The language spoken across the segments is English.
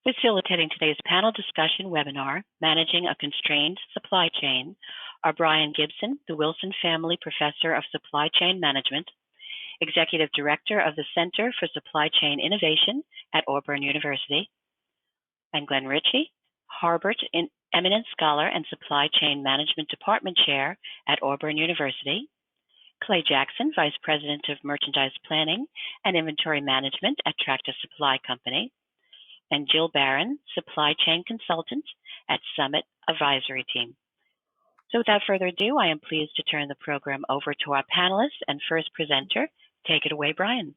Facilitating today's panel discussion webinar, Managing a Constrained Supply Chain, are Brian Gibson, the Wilson Family Professor of Supply Chain Management, Executive Director of the Center for Supply Chain Innovation at Auburn University, and Glenn Richey, Harbert Eminent Scholar and Supply Chain Management Department Chair at Auburn University, Clay Jackson, Vice President of Merchandise Planning and Inventory Management at Tractor Supply Company, and Jill Barron, Supply Chain Consultant at Summit Advisory Team. So without further ado, I am pleased to turn the program over to our panelists and first presenter. Take it away, Brian.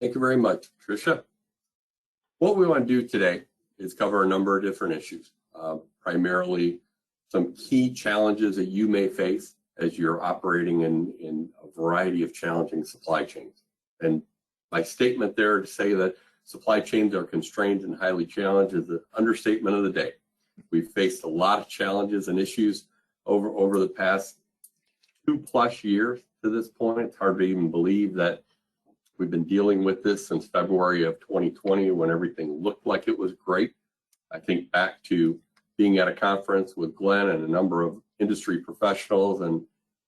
Thank you very much, Tricia. What we want to do today is cover a number of different issues, primarily some key challenges that you may face as you're operating in a variety of challenging supply chains. And my statement there to say that supply chains are constrained and highly challenged is the understatement of the day. We've faced a lot of challenges and issues over the past 2+ years to this point. It's hard to even believe that we've been dealing with this since February of 2020 when everything looked like it was great. I think back to being at a conference with Glenn and a number of industry professionals, and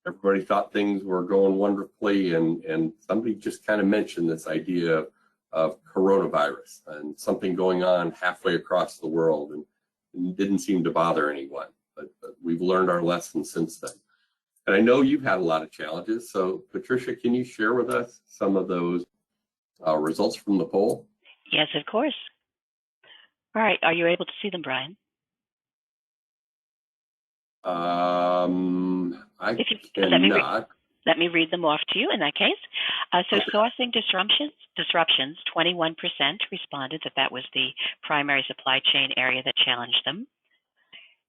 everybody thought things were going wonderfully, and somebody just kind of mentioned this idea of coronavirus and something going on halfway across the world, and it didn't seem to bother anyone. But we've learned our lessons since then. And I know you've had a lot of challenges. So Patricia, can you share with us some of those results from the poll? Yes, of course. All right, are you able to see them, Brian? I cannot. Let me read them off to you in that case. So okay. Sourcing disruptions, 21% responded that was the primary supply chain area that challenged them.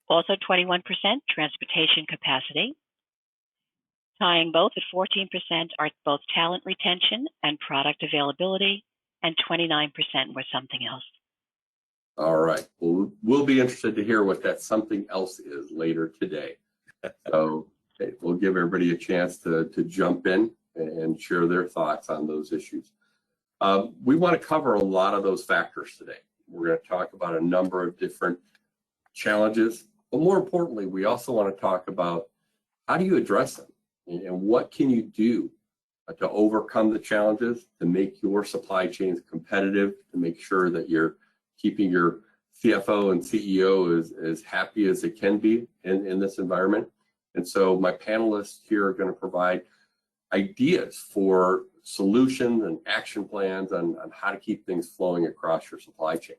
Also 21% transportation capacity. Tying both at 14% are both talent retention and product availability, and 29% were something else. All right. Well, we'll be interested to hear what that something else is later today. So we'll give everybody a chance to jump in and share their thoughts on those issues. We want to cover a lot of those factors today. We're going to talk about a number of different challenges, but more importantly, we also want to talk about how do you address them and what can you do to overcome the challenges, to make your supply chains competitive, to make sure that you're keeping your CFO and CEO as happy as it can be in this environment. And so my panelists here are going to provide ideas for solutions and action plans on how to keep things flowing across your supply chain.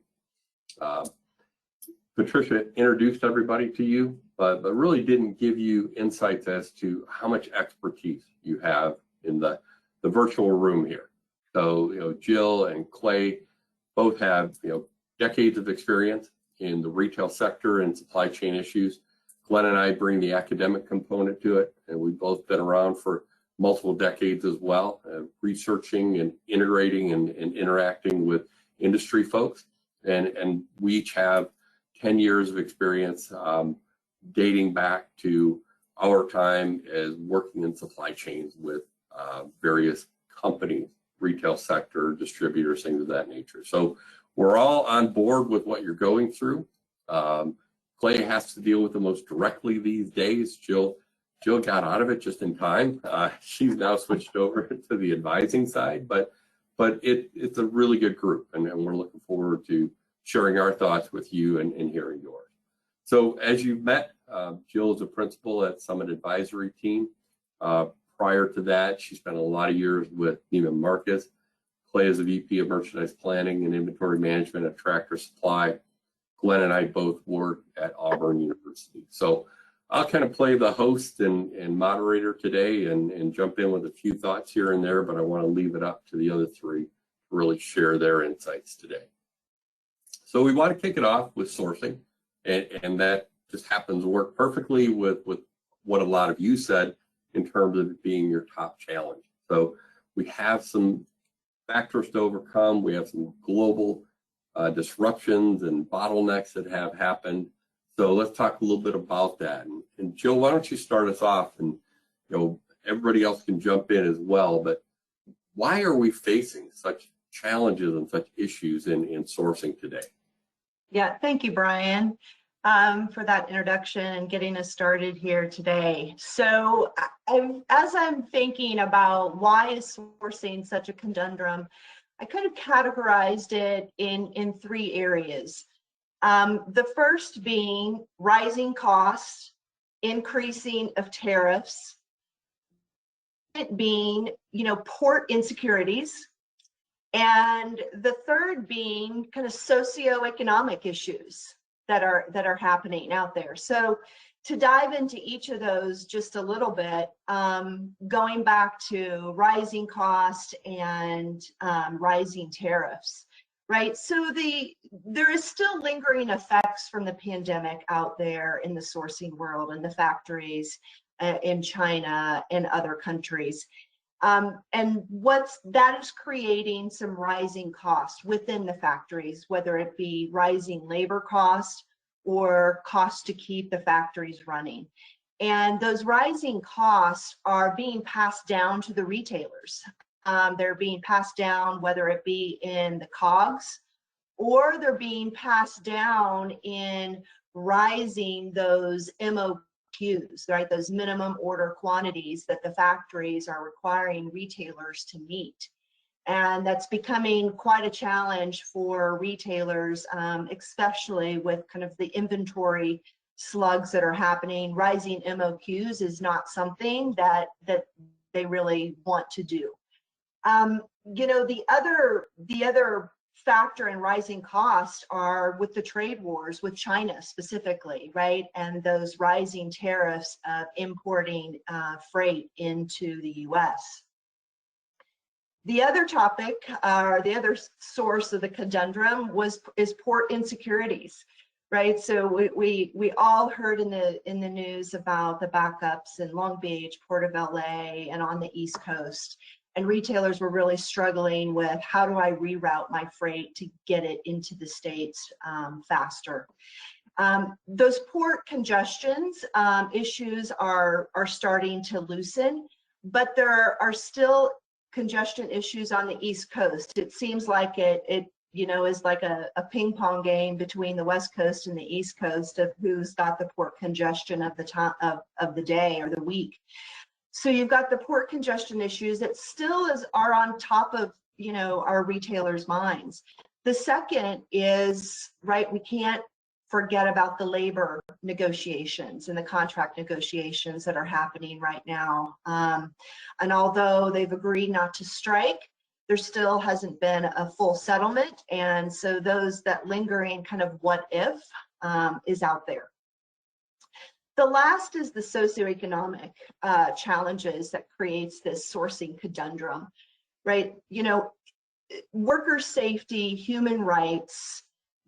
Patricia introduced everybody to you, but really didn't give you insights as to how much expertise you have in the virtual room here. So, Jill and Clay both have, decades of experience in the retail sector and supply chain issues. Glenn and I bring the academic component to it, and we've both been around for multiple decades as well, researching and integrating and interacting with industry folks. And we each have 10 years of experience dating back to our time as working in supply chains with various companies, retail sector, distributors, things of that nature. So we're all on board with what you're going through. Clay has to deal with it most directly these days. Jill got out of it just in time. She's now switched over to the advising side, but it's a really good group, and we're looking forward to sharing our thoughts with you and hearing yours. So as you've met, Jill is a principal at Summit Advisory Team. Prior to that, she spent a lot of years with Neiman Marcus. Clay is a VP of Merchandise Planning and Inventory Management at Tractor Supply. Glenn and I both work at Auburn University. So I'll kind of play the host and moderator today and jump in with a few thoughts here and there, but I want to leave it up to the other three to really share their insights today. So we want to kick it off with sourcing, and that just happens to work perfectly with what a lot of you said in terms of it being your top challenge. So we have some factors to overcome. We have some global disruptions and bottlenecks that have happened. So let's talk a little bit about that. And Jill, why don't you start us off, and everybody else can jump in as well, but why are we facing such challenges and such issues in sourcing today? Yeah, thank you, Brian, for that introduction and getting us started here today. So as I'm thinking about why is sourcing such a conundrum, I kind of categorized it in three areas. The first being rising costs, increasing of tariffs, it being, port insecurities, and the third being kind of socioeconomic issues that are happening out there. So to dive into each of those just a little bit, going back to rising cost and rising tariffs, right? So there is still lingering effects from the pandemic out there in the sourcing world and the factories in China and other countries. And that is creating some rising costs within the factories, whether it be rising labor costs or costs to keep the factories running. And those rising costs are being passed down to the retailers. They're being passed down, whether it be in the COGS, or they're being passed down in rising those MOQs, right? Those minimum order quantities that the factories are requiring retailers to meet. And that's becoming quite a challenge for retailers, especially with kind of the inventory slugs that are happening. Rising MOQs is not something that they really want to do. The other factor in rising costs are with the trade wars with China specifically, right? And those rising tariffs of importing freight into the US. The other topic, the other source of the conundrum is port insecurities, right? So we all heard in the news about the backups in Long Beach, Port of LA, and on the East Coast. And retailers were really struggling with, how do I reroute my freight to get it into the States faster? Those port congestions issues are starting to loosen, but there are still congestion issues on the East Coast. It seems like it is like a ping pong game between the West Coast and the East Coast of who's got the port congestion of the time of the day or the week. So you've got the port congestion issues that still are on top of our retailers' minds. The second is, right, we can't forget about the labor negotiations and the contract negotiations that are happening right now. And although they've agreed not to strike, there still hasn't been a full settlement. And so that lingering kind of what if is out there. The last is the socioeconomic challenges that creates this sourcing conundrum, right? Worker safety, human rights,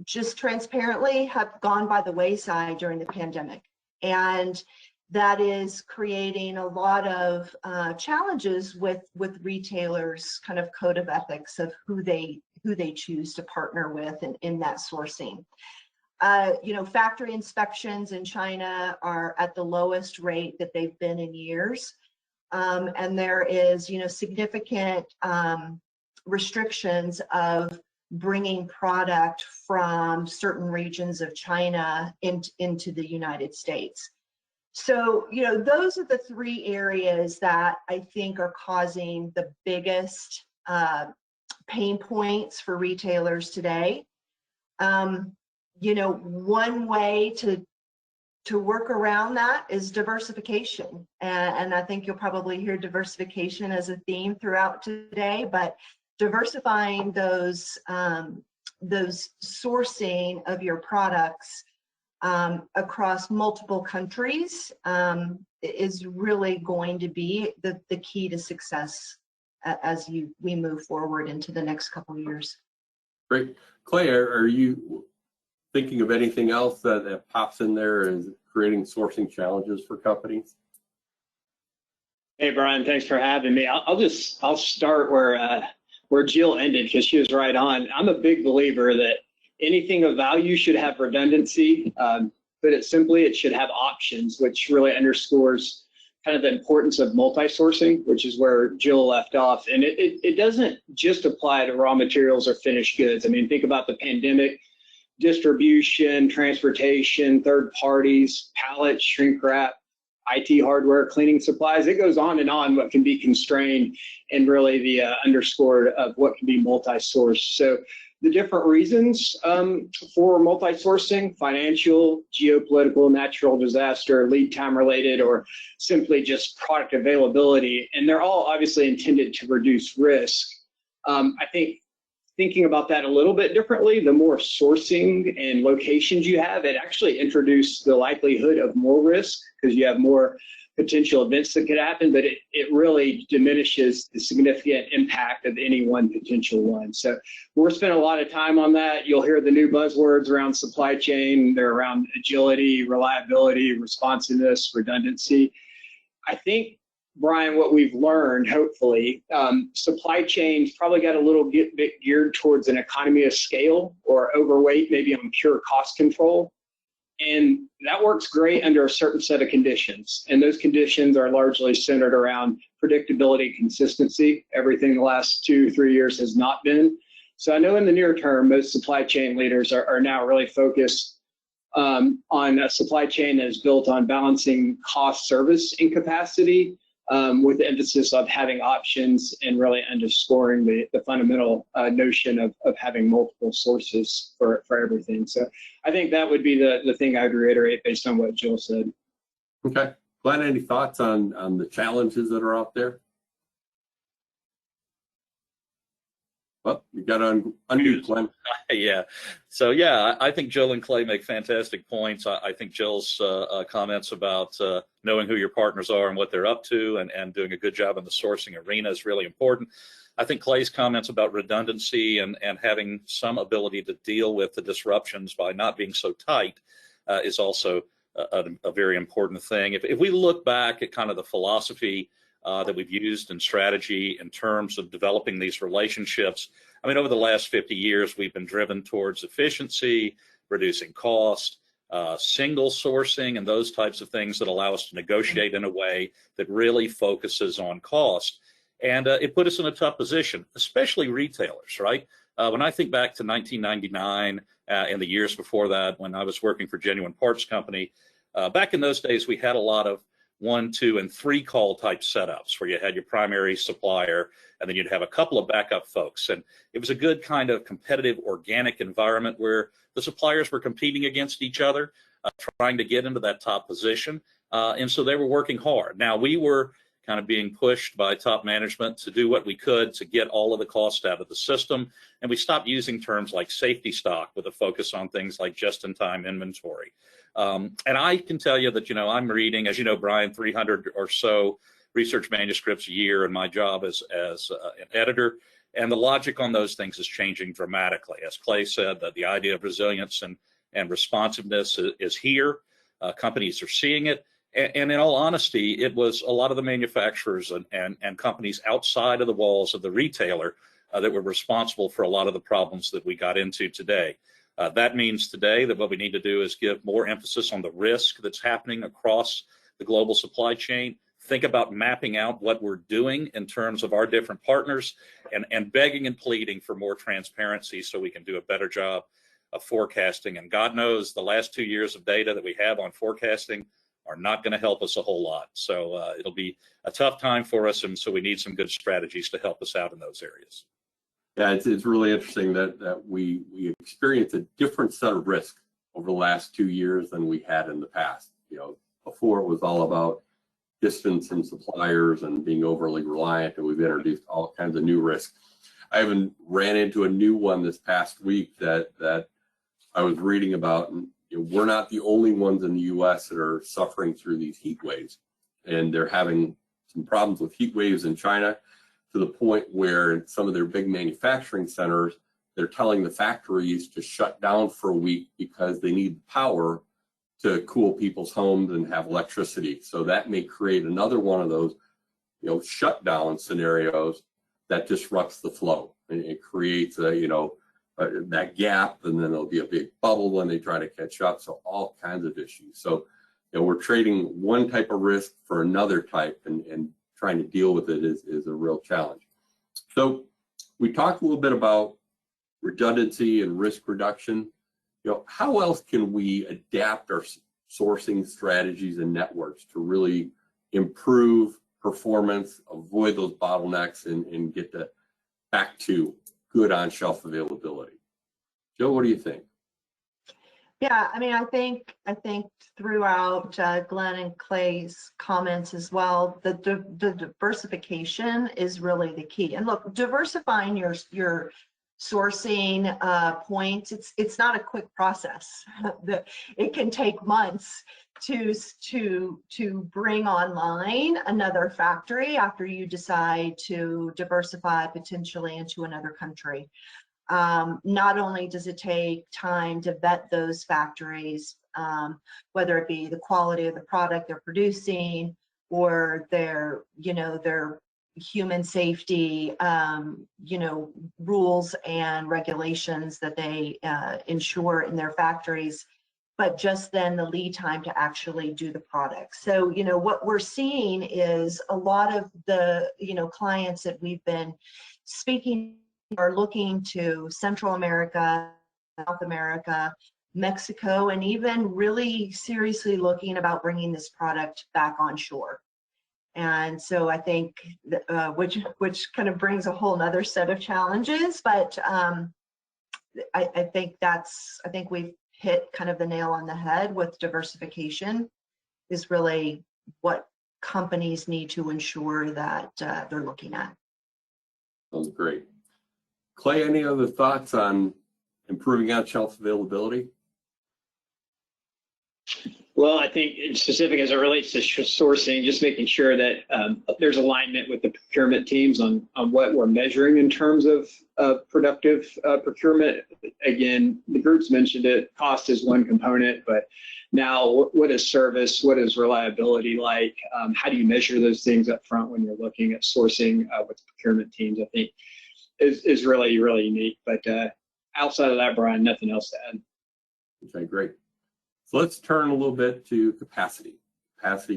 just transparently have gone by the wayside during the pandemic. And that is creating a lot of challenges with retailers' kind of code of ethics of who they choose to partner with in that sourcing. Factory inspections in China are at the lowest rate that they've been in years. And there is, significant restrictions of bringing product from certain regions of China into the United States. So, those are the three areas that I think are causing the biggest pain points for retailers today. One way to work around that is diversification. And I think you'll probably hear diversification as a theme throughout today, but diversifying those sourcing of your products across multiple countries is really going to be the key to success as we move forward into the next couple of years. Great. Clay, are you thinking of anything else that pops in there as creating sourcing challenges for companies? Hey, Brian, thanks for having me. I'll start where Jill ended, because she was right on. I'm a big believer that anything of value should have redundancy. Put it simply, it should have options, which really underscores kind of the importance of multi-sourcing, which is where Jill left off. And it doesn't just apply to raw materials or finished goods. I mean, think about the pandemic, distribution, transportation, third parties, pallets, shrink wrap, IT hardware, cleaning supplies. It goes on what can be constrained, and really the underscore of what can be multi-sourced. So the different reasons for multi-sourcing: financial, geopolitical, natural disaster, lead time related, or simply just product availability. And they're all obviously intended to reduce risk. I think thinking about that a little bit differently, the more sourcing and locations you have, it actually introduces the likelihood of more risk because you have more potential events that could happen, but it really diminishes the significant impact of any one potential one. So we're spending a lot of time on that. You'll hear the new buzzwords around supply chain. They're around agility, reliability, responsiveness, redundancy. I think, Brian, what we've learned, hopefully, supply chains probably got a little bit geared towards an economy of scale, or overweight maybe on pure cost control. And that works great under a certain set of conditions. And those conditions are largely centered around predictability, consistency. Everything the last 2-3 years has not been. So I know in the near term, most supply chain leaders are now really focused on a supply chain that is built on balancing cost, service, and capacity, with the emphasis of having options and really underscoring the fundamental notion of having multiple sources for everything. So I think that would be the thing I'd reiterate based on what Jill said. Okay. Glenn, any thoughts on the challenges that are out there? Well, you got to unmute, Glenn. Yeah. So, yeah, I think Jill and Clay make fantastic points. I think Jill's comments about knowing who your partners are and what they're up to and doing a good job in the sourcing arena is really important. I think Clay's comments about redundancy and having some ability to deal with the disruptions by not being so tight is also a very important thing. If we look back at kind of the philosophy that we've used in strategy in terms of developing these relationships, I mean, over the last 50 years, we've been driven towards efficiency, reducing cost, single sourcing, and those types of things that allow us to negotiate in a way that really focuses on cost. And it put us in a tough position, especially retailers, right? When I think back to 1999 and the years before that, when I was working for Genuine Parts Company, back in those days, we had a lot of 1, 2, and 3 call type setups where you had your primary supplier and then you'd have a couple of backup folks. And it was a good kind of competitive, organic environment where the suppliers were competing against each other, trying to get into that top position. And so they were working hard. Now, we were kind of being pushed by top management to do what we could to get all of the cost out of the system. And we stopped using terms like safety stock with a focus on things like just-in-time inventory. And I can tell you that, I'm reading, as you know, Brian, 300 or so research manuscripts a year in my job as an editor. And the logic on those things is changing dramatically. As Clay said, that the idea of resilience and responsiveness is here. Companies are seeing it. And in all honesty, it was a lot of the manufacturers and companies outside of the walls of the retailer that were responsible for a lot of the problems that we got into today. That means today that what we need to do is give more emphasis on the risk that's happening across the global supply chain. Think about mapping out what we're doing in terms of our different partners and begging and pleading for more transparency so we can do a better job of forecasting. And God knows the last 2 years of data that we have on forecasting are not going to help us a whole lot. So it'll be a tough time for us, and so we need some good strategies to help us out in those areas. Yeah, it's really interesting that we experienced a different set of risk over the last 2 years than we had in the past. Before it was all about distance and suppliers and being overly reliant, and we've introduced all kinds of new risks. I even ran into a new one this past week that I was reading about, and we're not the only ones in the U.S. that are suffering through these heat waves, and they're having some problems with heat waves in China, to the point where in some of their big manufacturing centers, they're telling the factories to shut down for a week because they need power to cool people's homes and have electricity. So that may create another one of those, shutdown scenarios that disrupts the flow. And it creates that gap, and then there'll be a big bubble when they try to catch up. So all kinds of issues. So we're trading one type of risk for another type, and trying to deal with it is a real challenge. So we talked a little bit about redundancy and risk reduction. How else can we adapt our sourcing strategies and networks to really improve performance, avoid those bottlenecks, and get back to good on-shelf availability? Joe, what do you think? Yeah, I mean, I think throughout Glenn and Clay's comments as well, the diversification is really the key. And look, diversifying your sourcing points, it's not a quick process. It can take months to bring online another factory after you decide to diversify potentially into another country. Not only does it take time to vet those factories, whether it be the quality of the product they're producing or their human safety, rules and regulations that they ensure in their factories, but just then the lead time to actually do the product. So, what we're seeing is a lot of the, clients that we've been speaking are looking to Central America, South America, Mexico, and even really seriously looking about bringing this product back on shore. And so I think, which kind of brings a whole nother set of challenges, but I think we've hit kind of the nail on the head with diversification is really what companies need to ensure that they're looking at. Sounds great. Clay, any other thoughts on improving on-shelf availability? Well, I think specific as it relates to sourcing, just making sure that there's alignment with the procurement teams on what we're measuring in terms of productive procurement. Again, the groups mentioned it, cost is one component, but now what is service, what is reliability like? How do you measure those things up front when you're looking at sourcing with the procurement teams, I think is really, really unique. But outside of that, Brian, nothing else to add. Okay, great. So let's turn a little bit to capacity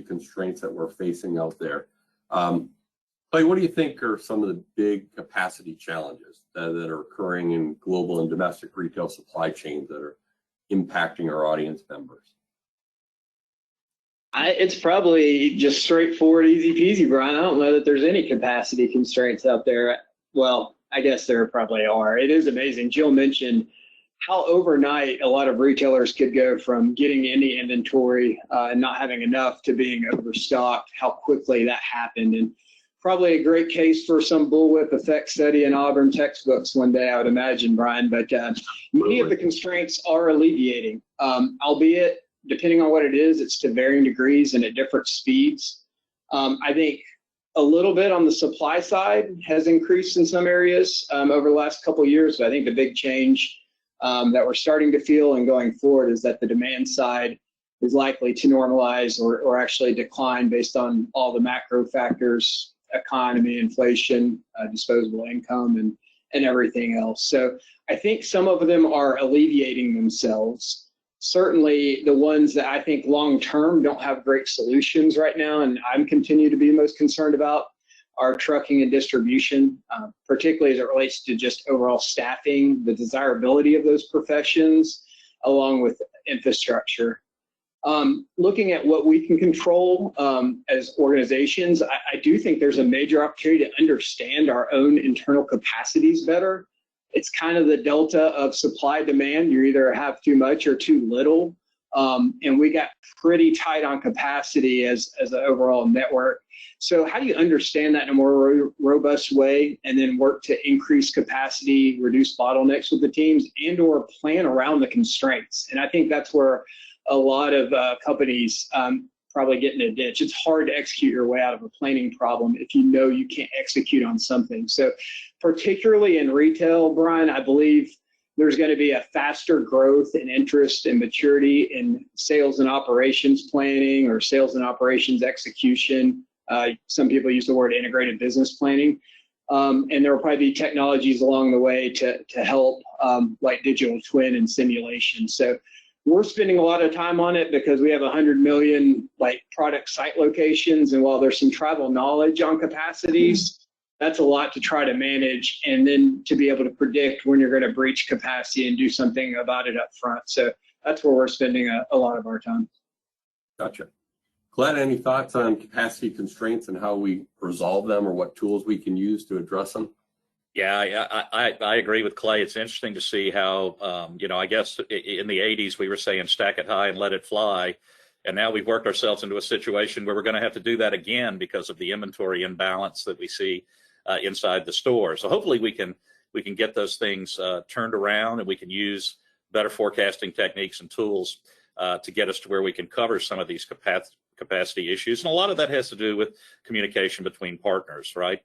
constraints that we're facing out there. Clay, what do you think are some of the big capacity challenges that are occurring in global and domestic retail supply chains that are impacting our audience members? It's probably just straightforward, easy peasy, Brian. I don't know that there's any capacity constraints out there. Well, I guess there probably are. It is amazing. Jill mentioned how overnight a lot of retailers could go from getting any inventory and not having enough to being overstocked, how quickly that happened. And probably a great case for some bullwhip effect study in Auburn textbooks one day, I would imagine, Brian. But many of the constraints are alleviating, albeit depending on what it is, it's to varying degrees and at different speeds. I think a little bit on the supply side has increased in some areas over the last couple of years. But I think the big change that we're starting to feel and going forward is that the demand side is likely to normalize or actually decline based on all the macro factors, economy, inflation, disposable income, and everything else. So I think some of them are alleviating themselves. Certainly the ones that I think long-term don't have great solutions right now, and I'm continue to be most concerned about, are trucking and distribution, particularly as it relates to just overall staffing, the desirability of those professions, along with infrastructure. Looking at what we can control as organizations, I do think there's a major opportunity to understand our own internal capacities better. It's kind of the delta of supply demand. You either have too much or too little. And we got pretty tight on capacity as an overall network. So how do you understand that in a more robust way and then work to increase capacity, reduce bottlenecks with the teams, and or plan around the constraints? And I think that's where a lot of companies probably get in a ditch. It's hard to execute your way out of a planning problem if you know you can't execute on something. So particularly in retail, Brian, I believe there's going to be a faster growth and interest and maturity in sales and operations planning or sales and operations execution. Some people use the word integrated business planning. And there will probably be technologies along the way to help, like digital twin and simulation. So We're spending a lot of time on it because we have 100 million like product site locations, and while there's some tribal knowledge on capacities, that's a lot to try to manage, and then to be able to predict when you're going to breach capacity and do something about it up front. So that's where we're spending a lot of our time. Gotcha. Glenn, any thoughts on capacity constraints and how we resolve them, or what tools we can use to address them? Yeah, I agree with Clay. It's interesting to see how, I guess in the 80s we were saying stack it high and let it fly. And now we've worked ourselves into a situation where we're going to have to do that again because of the inventory imbalance that we see inside the store. So hopefully we can get those things turned around, and we can use better forecasting techniques and tools to get us to where we can cover some of these capacity issues. And a lot of that has to do with communication between partners, right?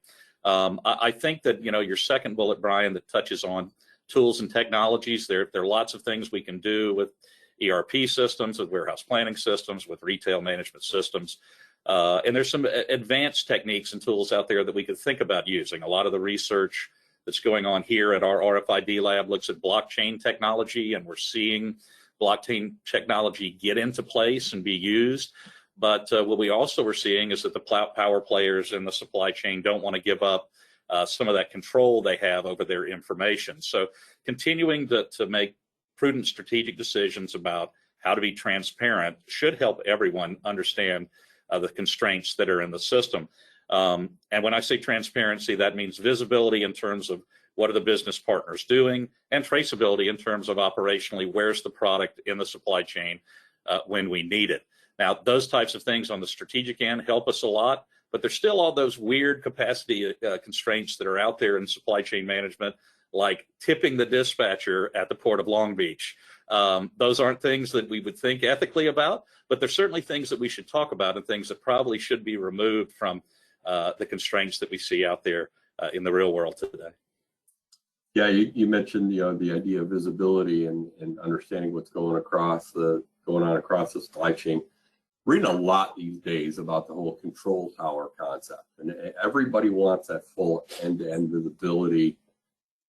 I think that, your second bullet, Brian, that touches on tools and technologies, there are lots of things we can do with ERP systems, with warehouse planning systems, with retail management systems. And there's some advanced techniques and tools out there that we could think about using. A lot of the research that's going on here at our RFID lab looks at blockchain technology, and we're seeing blockchain technology get into place and be used. But what we also are seeing is that the power players in the supply chain don't want to give up some of that control they have over their information. So continuing to make prudent strategic decisions about how to be transparent should help everyone understand the constraints that are in the system. And when I say transparency, that means visibility in terms of what are the business partners doing, and traceability in terms of operationally, where's the product in the supply chain when we need it. Now, those types of things on the strategic end help us a lot, but there's still all those weird capacity constraints that are out there in supply chain management, like tipping the dispatcher at the Port of Long Beach. Those aren't things that we would think ethically about, but they're certainly things that we should talk about, and things that probably should be removed from the constraints that we see out there in the real world today. Yeah, you mentioned the idea of visibility and understanding what's going on across the supply chain. Reading a lot these days about the whole control tower concept, and everybody wants that full end-to-end visibility.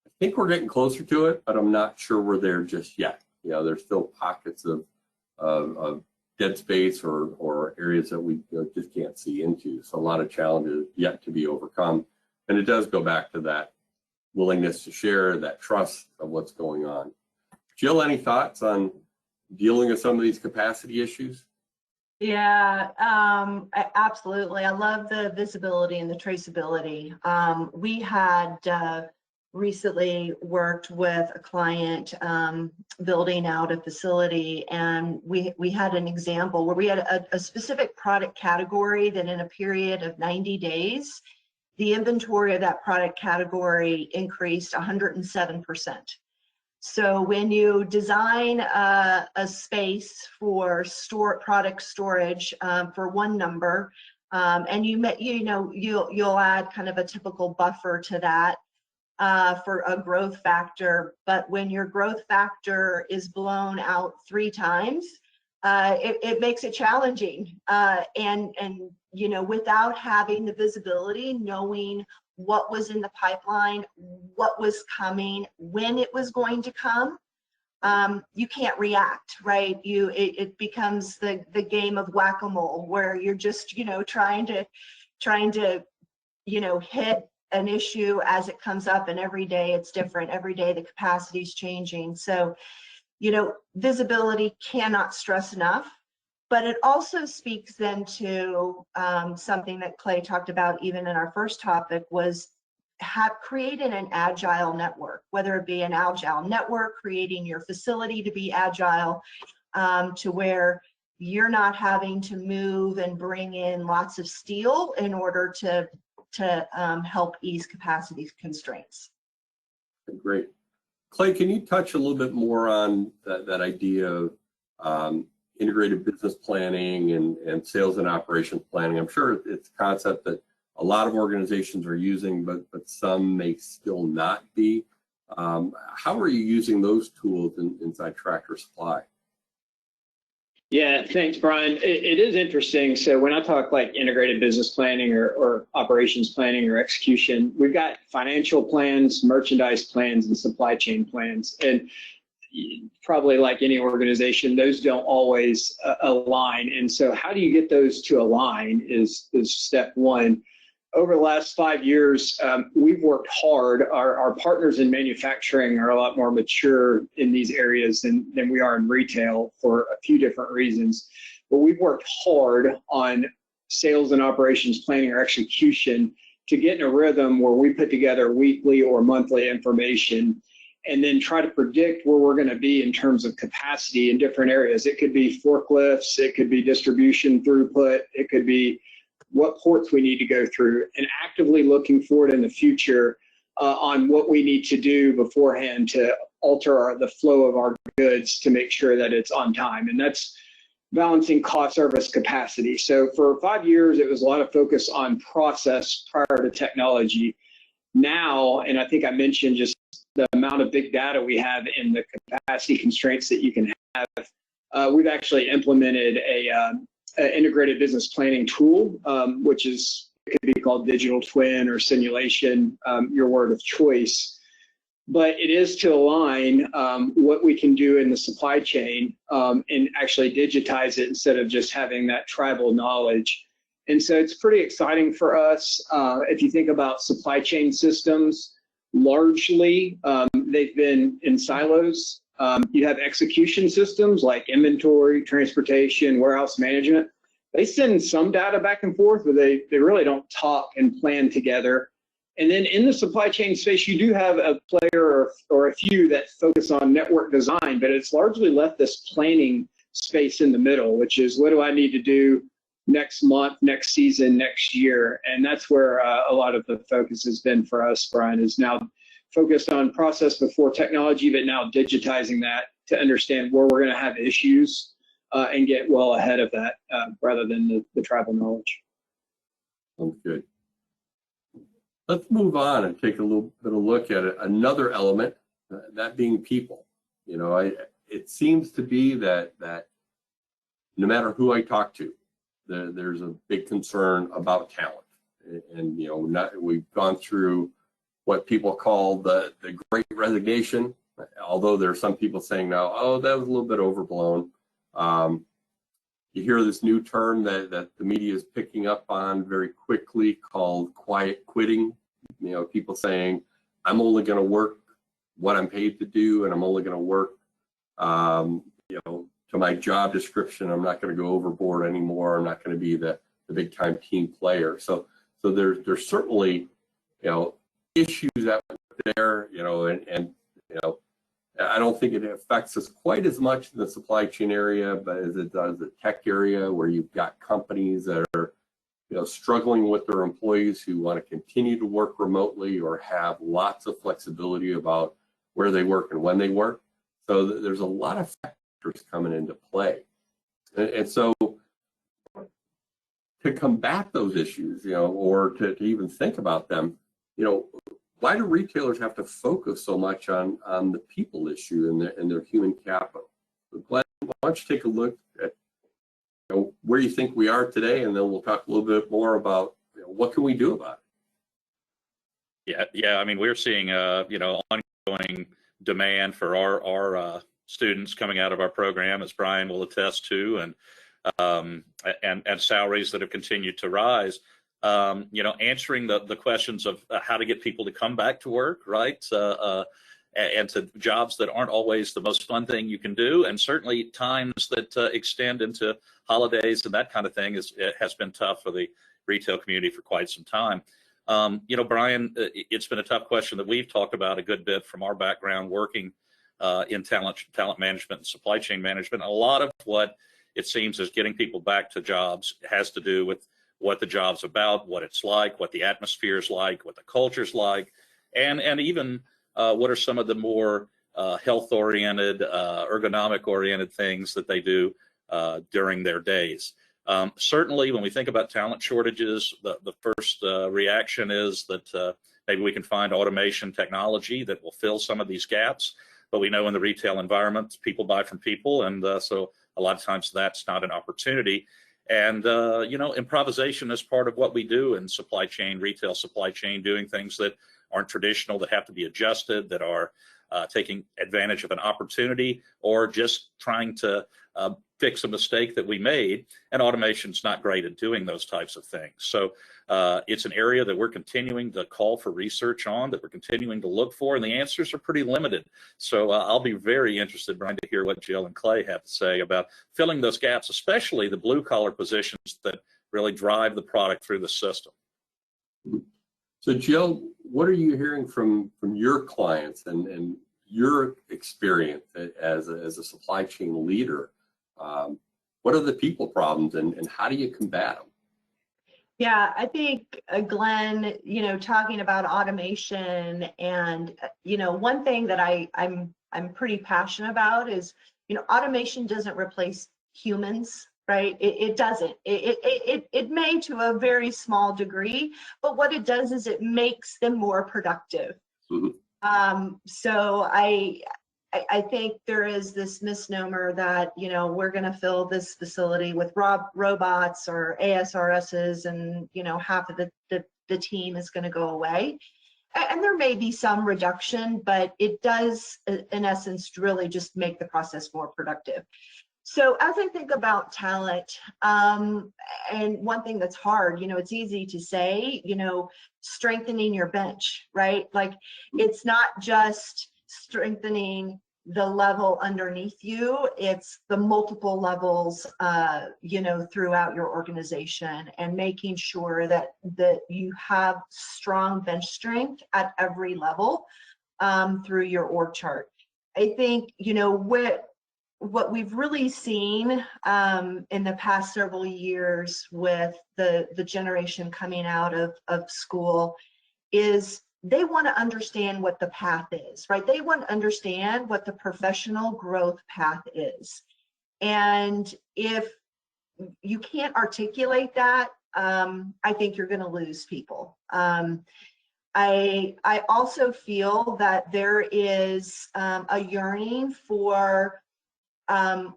I think we're getting closer to it, but I'm not sure we're there just yet. There's still pockets of dead space or areas that we just can't see into. So a lot of challenges yet to be overcome, and it does go back to that willingness to share, that trust of what's going on. Jill, any thoughts on dealing with some of these capacity issues? Yeah, absolutely. I love the visibility and the traceability. We had recently worked with a client building out a facility, and we had an example where we had a specific product category that in a period of 90 days, the inventory of that product category increased 107%. So when you design a space for product storage for one number, and you'll add kind of a typical buffer to that for a growth factor, but when your growth factor is blown out 3 times, it makes it challenging. And without having the visibility, knowing what was in the pipeline, what was coming, when it was going to come, you can't react, right? It becomes the game of whack-a-mole, where you're just trying to hit an issue as it comes up, and every day it's different. Every day the capacity is changing. So visibility cannot stress enough. But it also speaks then to something that Clay talked about even in our first topic, was creating an agile network, whether it be an agile network, creating your facility to be agile, to where you're not having to move and bring in lots of steel in order to help ease capacity constraints. Great. Clay, can you touch a little bit more on that idea of integrated business planning and sales and operations planning? I'm sure it's a concept that a lot of organizations are using, but some may still not be. How are you using those tools inside Tractor Supply? Yeah, thanks, Brian. It is interesting. So when I talk like integrated business planning or operations planning or execution, we've got financial plans, merchandise plans, and supply chain plans. And probably like any organization, those don't always align. And so how do you get those to align is step one. Over the last 5 years, we've worked hard. Our partners in manufacturing are a lot more mature in these areas than we are in retail for a few different reasons. But we've worked hard on sales and operations planning or execution to get in a rhythm where we put together weekly or monthly information and then try to predict where we're going to be in terms of capacity in different areas. It could be forklifts, it could be distribution throughput, it could be what ports we need to go through, and actively looking forward in the future on what we need to do beforehand to alter the flow of our goods to make sure that it's on time. And that's balancing cost, service, capacity. So for 5 years, it was a lot of focus on process prior to technology. Now, and I think I mentioned just the amount of big data we have and the capacity constraints that you can have, we've actually implemented an integrated business planning tool, which could be called digital twin or simulation, your word of choice. But it is to align what we can do in the supply chain and actually digitize it instead of just having that tribal knowledge. And so it's pretty exciting for us. If you think about supply chain systems, largely they've been in silos. You have execution systems like inventory, transportation, warehouse management. They send some data back and forth, but they really don't talk and plan together. And then in the supply chain space, you do have a player or a few that focus on network design, but it's largely left this planning space in the middle, which is what do I need to do next month, next season, next year? And that's where a lot of the focus has been for us, Brian, is now focused on process before technology, but now digitizing that to understand where we're going to have issues and get well ahead of that rather than the tribal knowledge. Sounds good. Let's move on and take a little bit of a look at another element, that being people. You know, it seems to be that no matter who I talk to, there's a big concern about talent. And you know, we've gone through what people call the Great Resignation, although there are some people saying now, oh, that was a little bit overblown. You hear this new term that the media is picking up on very quickly called quiet quitting. You know, people saying, I'm only going to work what I'm paid to do, and I'm only going to work, you know, to my job description. I'm not going to go overboard anymore. I'm not going to be the big time team player. So there's certainly, you know, issues out there, you know, and you know, I don't think it affects us quite as much in the supply chain area, but as it does the tech area, where you've got companies that are, you know, struggling with their employees who want to continue to work remotely or have lots of flexibility about where they work and when they work. So there's a lot of factors coming into play. And so to combat those issues, you know, or to even think about them, you know, why do retailers have to focus so much on the people issue and their human capital? Glenn, why don't you take a look at, you know, where you think we are today, and then we'll talk a little bit more about, you know, what can we do about it? Yeah. I mean, we're seeing you know, ongoing demand for our students coming out of our program, as Brian will attest to, and salaries that have continued to rise. You know, answering the questions of how to get people to come back to work, right? And to jobs that aren't always the most fun thing you can do. And certainly times that extend into holidays and that kind of thing has been tough for the retail community for quite some time. You know, Brian, it's been a tough question that we've talked about a good bit from our background working in talent management and supply chain management. A lot of what it seems is getting people back to jobs has to do with what the job's about, what it's like, what the atmosphere is like, what the culture's like, and even what are some of the more health-oriented, ergonomic-oriented things that they do during their days. Certainly, when we think about talent shortages, the first reaction is that maybe we can find automation technology that will fill some of these gaps. But we know in the retail environment, people buy from people, and so a lot of times that's not an opportunity. And, you know, improvisation is part of what we do in supply chain, retail supply chain, doing things that aren't traditional, that have to be adjusted, that are taking advantage of an opportunity, or just trying to fix a mistake that we made. And automation's not great at doing those types of things. So it's an area that we're continuing to call for research on, that we're continuing to look for, and the answers are pretty limited. So I'll be very interested, Brian, to hear what Jill and Clay have to say about filling those gaps, especially the blue-collar positions that really drive the product through the system. So Jill, what are you hearing from your clients and your experience as a supply chain leader? What are the people problems, and how do you combat them? Yeah, I think Glenn, talking about automation, and one thing that I'm pretty passionate about is, automation doesn't replace humans, right? It doesn't. It may to a very small degree, but what it does is it makes them more productive. Mm-hmm. So I think there is this misnomer that, we're going to fill this facility with robots or ASRSs, and, half of the team is going to go away. And there may be some reduction, but it does, in essence, really just make the process more productive. So as I think about talent, and one thing that's hard, it's easy to say, strengthening your bench, right? Like, it's not just strengthening the level underneath you, it's the multiple levels, throughout your organization, and making sure that you have strong bench strength at every level through your org chart. I think, what we've really seen in the past several years with the generation coming out of school is they want to understand what the path is, right? They want to understand what the professional growth path is. And if you can't articulate that, I think you're going to lose people. I also feel that there is a yearning for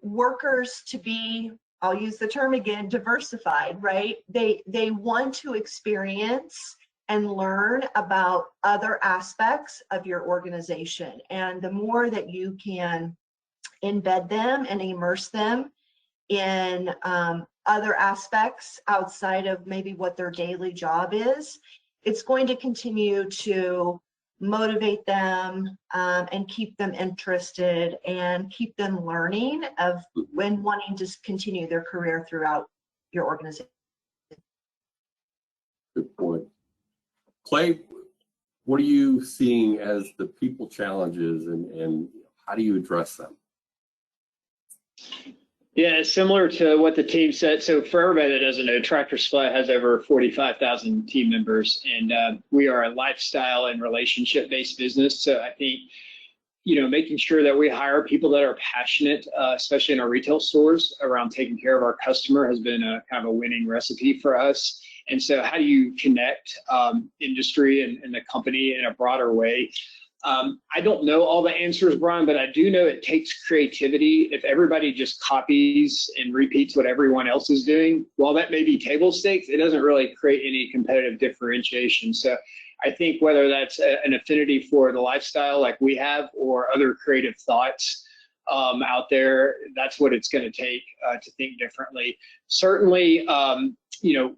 workers to be, I'll use the term again, diversified, right? They want to experience and learn about other aspects of your organization. And the more that you can embed them and immerse them in other aspects outside of maybe what their daily job is, it's going to continue to motivate them and keep them interested and keep them learning of when wanting to continue their career throughout your organization. Good point. Clay, what are you seeing as the people challenges, and how do you address them? Yeah, similar to what the team said. So for everybody that doesn't know, Tractor Supply has over 45,000 team members, and we are a lifestyle and relationship-based business. So I think, making sure that we hire people that are passionate, especially in our retail stores, around taking care of our customer has been a kind of a winning recipe for us. And so how do you connect industry and the company in a broader way? I don't know all the answers, Brian, but I do know it takes creativity. If everybody just copies and repeats what everyone else is doing, while that may be table stakes, it doesn't really create any competitive differentiation. So I think whether that's an affinity for the lifestyle like we have, or other creative thoughts out there, that's what it's going to take to think differently. Certainly,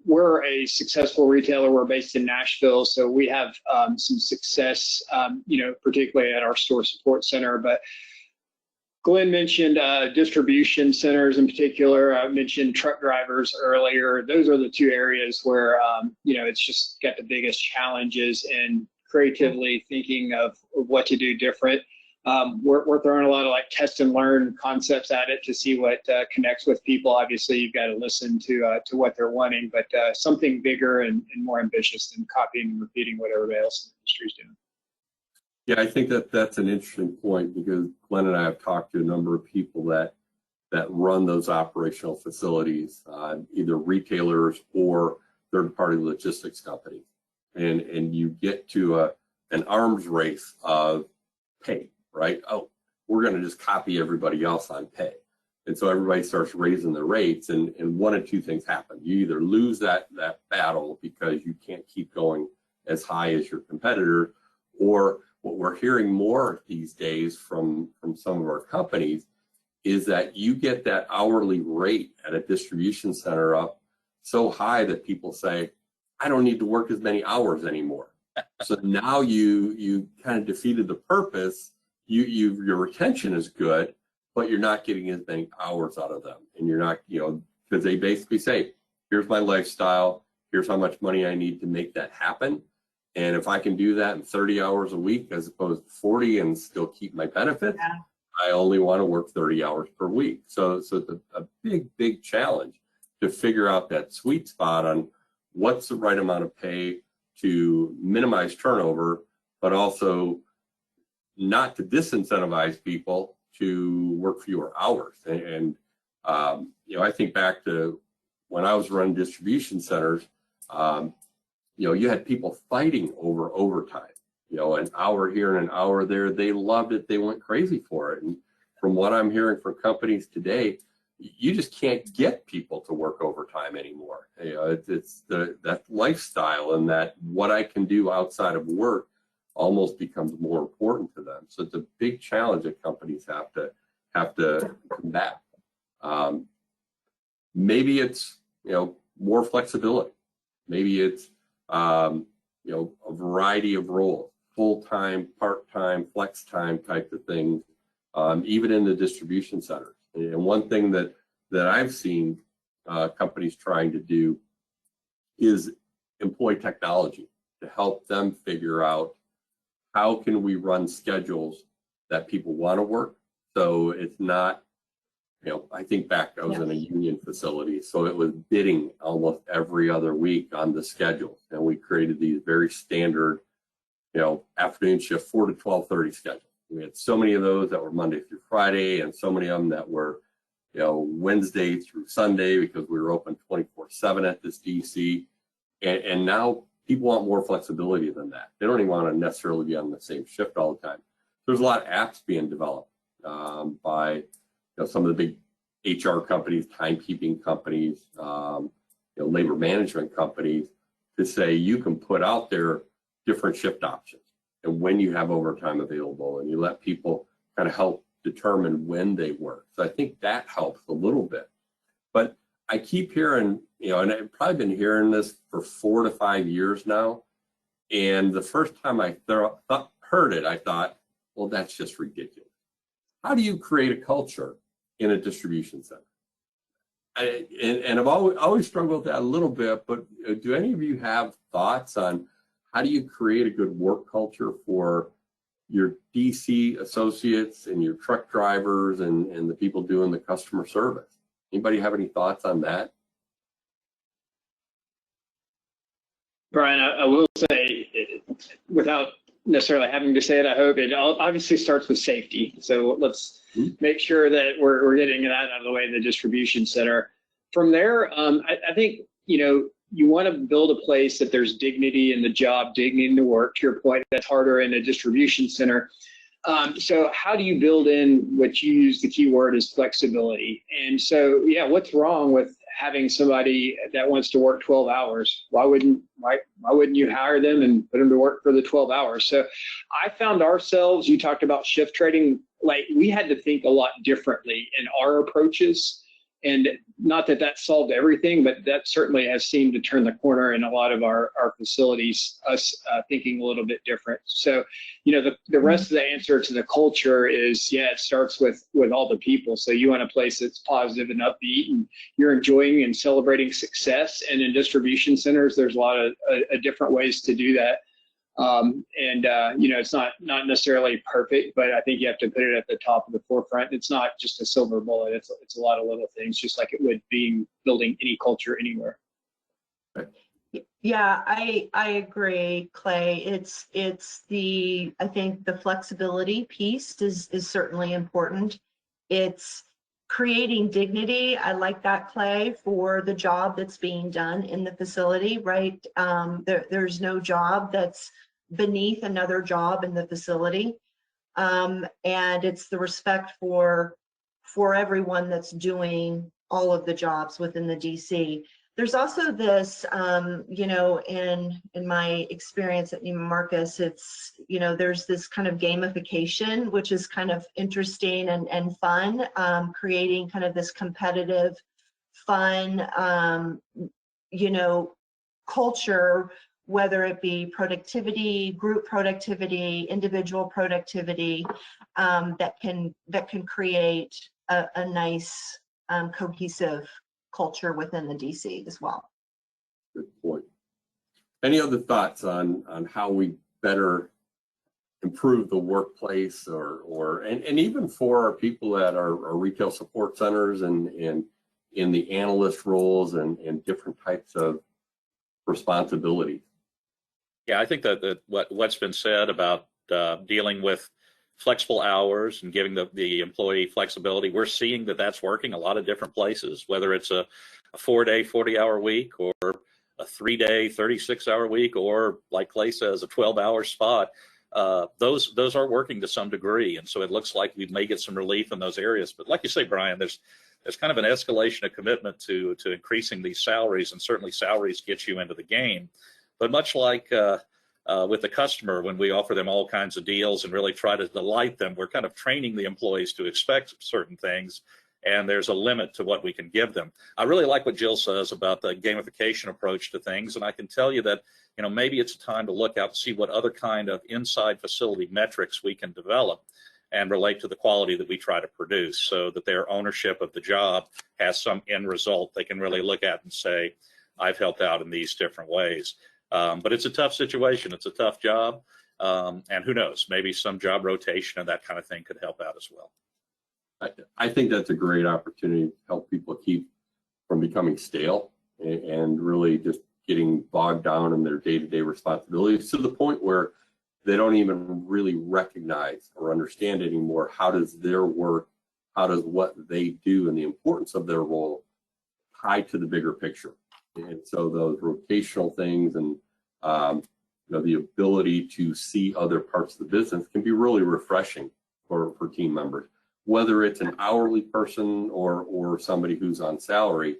we're a successful retailer. We're based in Nashville, so we have some success, particularly at our store support center. But Glenn mentioned distribution centers in particular. I mentioned truck drivers earlier. Those are the two areas where, it's just got the biggest challenges in creatively thinking of what to do different. We're throwing a lot of test and learn concepts at it to see what connects with people. Obviously, you've got to listen to what they're wanting, but something bigger and more ambitious than copying and repeating what everybody else in the industry is doing. Yeah, I think that's an interesting point, because Glenn and I have talked to a number of people that run those operational facilities, either retailers or third-party logistics companies, and you get to an arms race of pay. Right? Oh, we're going to just copy everybody else on pay. And so everybody starts raising the rates, and one of two things happen. You either lose that battle because you can't keep going as high as your competitor, or what we're hearing more these days from some of our companies is that you get that hourly rate at a distribution center up so high that people say, I don't need to work as many hours anymore. So now you kind of defeated the purpose. Your retention is good, but you're not getting as many hours out of them. And you're not, because they basically say, here's my lifestyle, here's how much money I need to make that happen. And if I can do that in 30 hours a week as opposed to 40 and still keep my benefits, yeah, I only want to work 30 hours per week. So it's a big challenge to figure out that sweet spot on what's the right amount of pay to minimize turnover, but also not to disincentivize people to work fewer hours. And I think back to when I was running distribution centers, you had people fighting over overtime, an hour here and an hour there. They loved it. They went crazy for it. And from what I'm hearing from companies today, you just can't get people to work overtime anymore. It's that lifestyle and that what I can do outside of work almost becomes more important to them. So it's a big challenge that companies have to combat. Maybe it's more flexibility. Maybe it's a variety of roles, full-time, part-time, flex time type of things, even in the distribution centers. And one thing that I've seen companies trying to do is employ technology to help them figure out how can we run schedules that people want to work. So it's not, I think back, I was in a union facility, so it was bidding almost every other week on the schedule. And we created these very standard, afternoon shift 4 to 12:30 schedules. We had so many of those that were Monday through Friday, and so many of them that were, Wednesday through Sunday, because we were open 24/7 at this DC. And now people want more flexibility than that. They don't even want to necessarily be on the same shift all the time. There's a lot of apps being developed by some of the big HR companies, timekeeping companies, labor management companies, to say you can put out there different shift options and when you have overtime available, and you let people kind of help determine when they work. So I think that helps a little bit. But I keep hearing, and I've probably been hearing this for 4 to 5 years now. And the first time I heard it, I thought, well, that's just ridiculous. How do you create a culture in a distribution center? And I've always struggled with that a little bit, but do any of you have thoughts on how do you create a good work culture for your DC associates and your truck drivers and the people doing the customer service? Anybody have any thoughts on that? Brian, I will say, without necessarily having to say it, I hope it obviously starts with safety. So let's make sure that we're getting that out of the way in the distribution center. From there, I think, you want to build a place that there's dignity in the job, dignity in the work. To your point, that's harder in a distribution center. So how do you build in what you use, the key word is flexibility. And so, what's wrong with having somebody that wants to work 12 hours? Why wouldn't you hire them and put them to work for the 12 hours? So I found ourselves, you talked about shift trading, like we had to think a lot differently in our approaches. And not that solved everything, but that certainly has seemed to turn the corner in a lot of our facilities, us thinking a little bit different. So, the rest of the answer to the culture is, it starts with all the people. So you want a place that's positive and upbeat, and you're enjoying and celebrating success. And in distribution centers, there's a lot of different ways to do that. It's not necessarily perfect, but I think you have to put it at the top of the forefront. It's not just a silver bullet. It's a lot of little things, just like it would be building any culture anywhere. Yeah, I agree, Clay. I think the flexibility piece is certainly important. It's creating dignity. I like that, Clay, for the job that's being done in the facility, right? There's no job that's beneath another job in the facility. And it's the respect for everyone that's doing all of the jobs within the DC. There's also this, you know, in my experience at Neiman Marcus, it's, you know, there's this kind of gamification, which is kind of interesting and fun, creating kind of this competitive, fun, you know, culture, whether it be productivity, group productivity, individual productivity, that can create a nice, cohesive culture within the DC as well. Good point. Any other thoughts on how we better improve the workplace, and even for our people at our retail support centers and in the analyst roles and different types of responsibilities? Yeah, I think that what's been said about dealing with flexible hours and giving the employee flexibility, we're seeing that that's working a lot of different places, whether it's a 4-day, 40-hour week, or a 3-day, 36-hour week, or like Clay says, a 12-hour spot. Those are working to some degree, and so it looks like we may get some relief in those areas. But like you say, Brian, there's kind of an escalation of commitment to increasing these salaries, and certainly salaries get you into the game. But much like with the customer, when we offer them all kinds of deals and really try to delight them, we're kind of training the employees to expect certain things, and there's a limit to what we can give them. I really like what Jill says about the gamification approach to things, and I can tell you that, you know, maybe it's time to look out and see what other kind of inside facility metrics we can develop and relate to the quality that we try to produce, so that their ownership of the job has some end result they can really look at and say, I've helped out in these different ways. But it's a tough situation. It's a tough job. And who knows, maybe some job rotation and that kind of thing could help out as well. I think that's a great opportunity to help people keep from becoming stale and really just getting bogged down in their day-to-day responsibilities to the point where they don't even really recognize or understand anymore how does their work, how does what they do and the importance of their role tie to the bigger picture. And so those rotational things and you know, the ability to see other parts of the business can be really refreshing for team members, whether it's an hourly person or somebody who's on salary,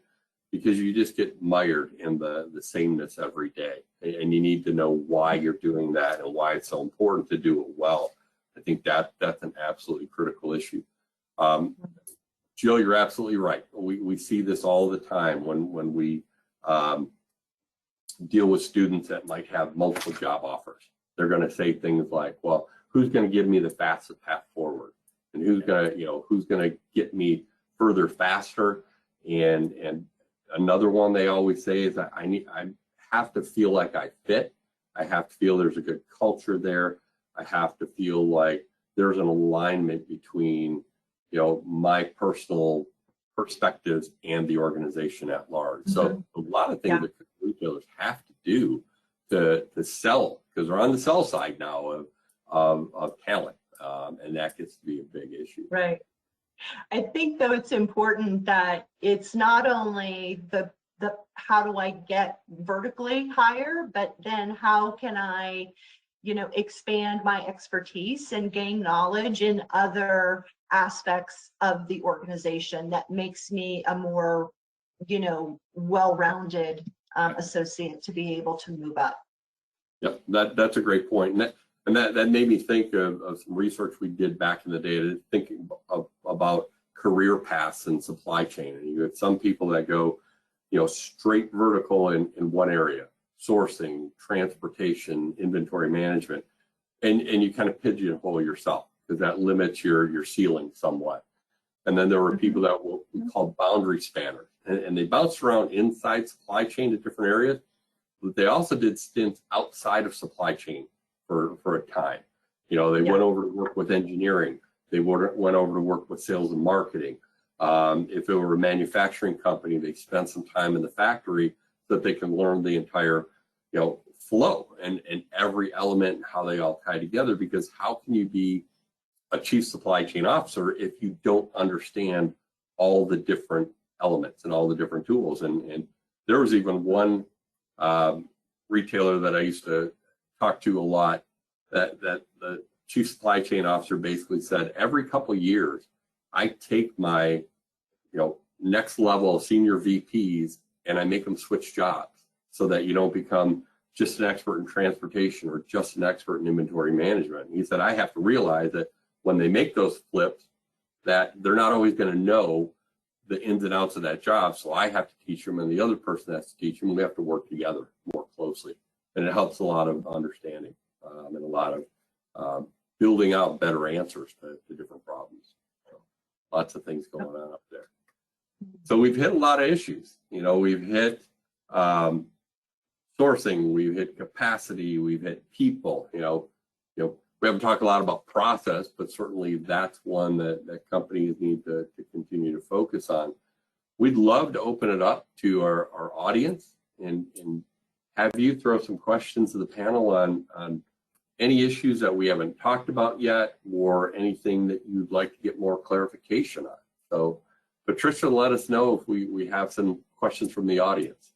because you just get mired in the sameness every day, and you need to know why you're doing that and why it's so important to do it well. I think that's an absolutely critical issue. Jill, you're absolutely right. We see this all the time when we deal with students that might have multiple job offers. They're going to say things like, well, who's going to give me the fastest path forward, and who's going to get me further faster? And another one they always say is that I have to feel like I fit. I have to feel there's a good culture there. I have to feel like there's an alignment between, you know, my personal perspectives and the organization at large. Mm-hmm. So a lot of things that retailers have to do to sell, because they're on the sell side now of talent, and that gets to be a big issue. Right. I think though it's important that it's not only the how do I get vertically higher, but then how can I, you know, expand my expertise and gain knowledge in other aspects of the organization that makes me a more, you know, well-rounded associate to be able to move up. Yep, that's a great point. And that made me think of some research we did back in the day, thinking about career paths in supply chain. And you have some people that go, you know, straight vertical in one area, sourcing, transportation, inventory management, and you kind of pigeonhole yourself because that limits your ceiling somewhat. And then there were people that we call boundary spanners, and they bounced around inside supply chain to different areas, but they also did stints outside of supply chain for a time. You know, they went over to work with engineering. They went over to work with sales and marketing. If it were a manufacturing company, they spent some time in the factory so that they can learn the entire, you know, flow and every element and how they all tie together. Because how can you be a chief supply chain officer if you don't understand all the different elements and all the different tools? And there was even one retailer that I used to talk to a lot that the chief supply chain officer basically said, every couple of years, I take my, you know, next level senior VPs and I make them switch jobs so that you don't become just an expert in transportation or just an expert in inventory management. And he said, I have to realize that when they make those flips, that they're not always going to know the ins and outs of that job. So I have to teach them, and the other person has to teach them, and we have to work together more closely. And it helps a lot of understanding and a lot of building out better answers to different problems. So lots of things going on up there. So we've hit a lot of issues. You know, we've hit sourcing, we've hit capacity, we've hit people. You know, we haven't talked a lot about process, but certainly that's one that companies need to continue to focus on. We'd love to open it up to our audience and have you throw some questions to the panel on any issues that we haven't talked about yet, or anything that you'd like to get more clarification on. So Patricia, let us know if we have some questions from the audience.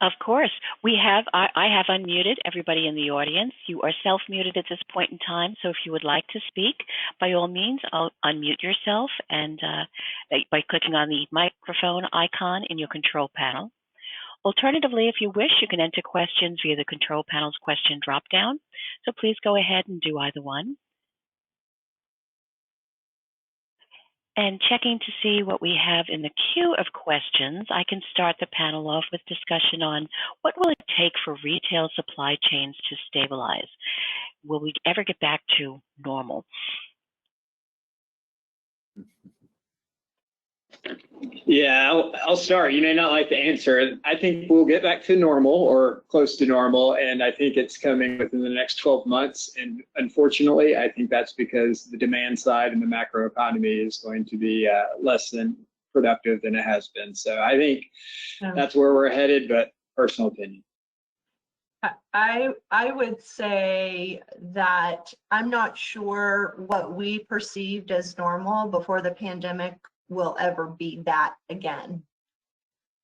Of course. I have unmuted everybody in the audience. You are self-muted at this point in time, so if you would like to speak, by all means, I'll unmute yourself and by clicking on the microphone icon in your control panel. Alternatively, if you wish, you can enter questions via the control panel's question dropdown. So please go ahead and do either one. And checking to see what we have in the queue of questions, I can start the panel off with discussion on what will it take for retail supply chains to stabilize? Will we ever get back to normal? Yeah, I'll start. You may not like the answer. I think we'll get back to normal or close to normal, and I think it's coming within the next 12 months. And unfortunately, I think that's because the demand side and the macro economy is going to be less than productive than it has been. So I think that's where we're headed, but personal opinion. I would say that I'm not sure what we perceived as normal before the pandemic will ever be that again.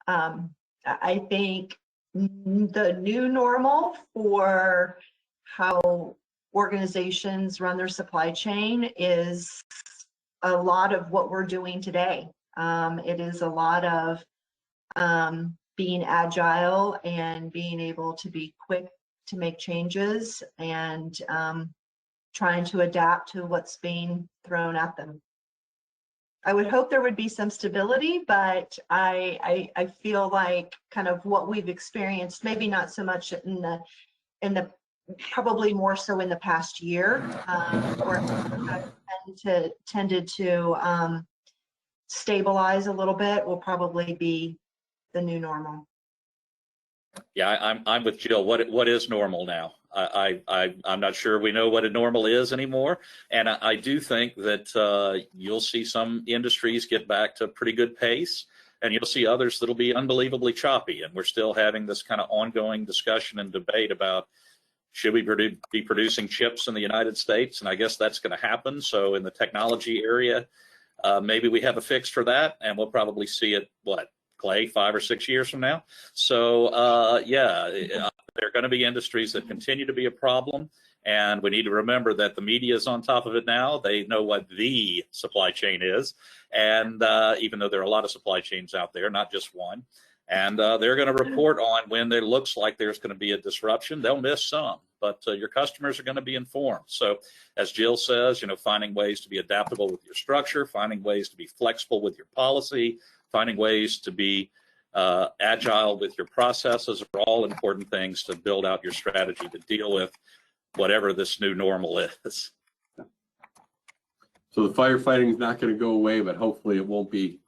I think the new normal for how organizations run their supply chain is a lot of what we're doing today. It is a lot of being agile and being able to be quick to make changes and trying to adapt to what's being thrown at them. I would hope there would be some stability, but I feel like kind of what we've experienced, maybe not so much in the probably more so in the past year, where it tended to stabilize a little bit, will probably be the new normal. Yeah, I'm with Jill. What is normal now? I'm not sure we know what a normal is anymore, and I do think that you'll see some industries get back to pretty good pace, and you'll see others that'll be unbelievably choppy. And we're still having this kind of ongoing discussion and debate about should we be producing chips in the United States, and I guess that's going to happen. So in the technology area, maybe we have a fix for that, and we'll probably see it Clay, 5 or 6 years from now. So yeah, there are going to be industries that continue to be a problem, and we need to remember that the media is on top of it now. They know what the supply chain is, and even though there are a lot of supply chains out there, not just one, and they're going to report on when there looks like there's going to be a disruption. They'll miss some, but your customers are going to be informed. So as Jill says, finding ways to be adaptable with your structure, finding ways to be flexible with your policy, finding ways to be agile with your processes are all important things to build out your strategy to deal with whatever this new normal is. So the firefighting is not going to go away, but hopefully it won't be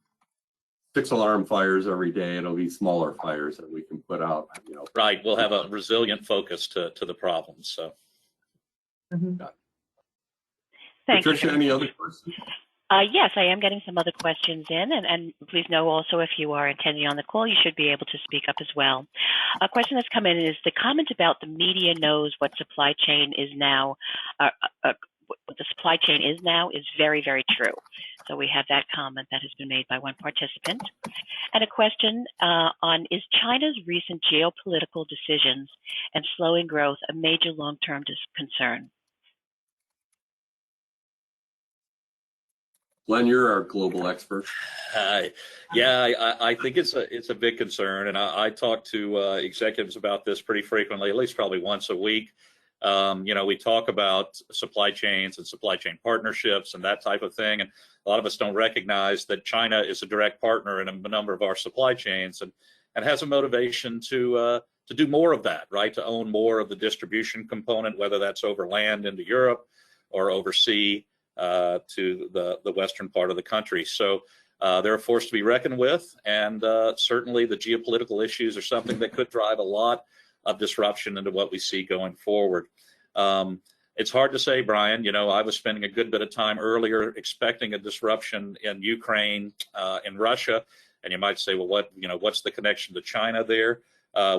6 alarm fires every day. It'll be smaller fires that we can put out. Right. We'll have a resilient focus to the problems. So. Mm-hmm. Thank Patricia, you. any other questions? Yes, I am getting some other questions in, and please know also if you are attending on the call, you should be able to speak up as well. A question that's come in is the comment about the media knows what supply chain is now, what the supply chain is now is very, very true. So we have that comment that has been made by one participant. And a question on, is China's recent geopolitical decisions and slowing growth a major long-term concern? Glenn, you're our global expert. Yeah, I think it's a big concern, and I talk to executives about this pretty frequently, at least probably once a week. We talk about supply chains and supply chain partnerships and that type of thing, and a lot of us don't recognize that China is a direct partner in a number of our supply chains, and has a motivation to do more of that, right? To own more of the distribution component, whether that's over land into Europe or overseas to the western part of the country. So they're a force to be reckoned with, and certainly the geopolitical issues are something that could drive a lot of disruption into what we see going forward. It's hard to say, Brian. I was spending a good bit of time earlier expecting a disruption in Ukraine, in Russia, and you might say, well, what's the connection to China there?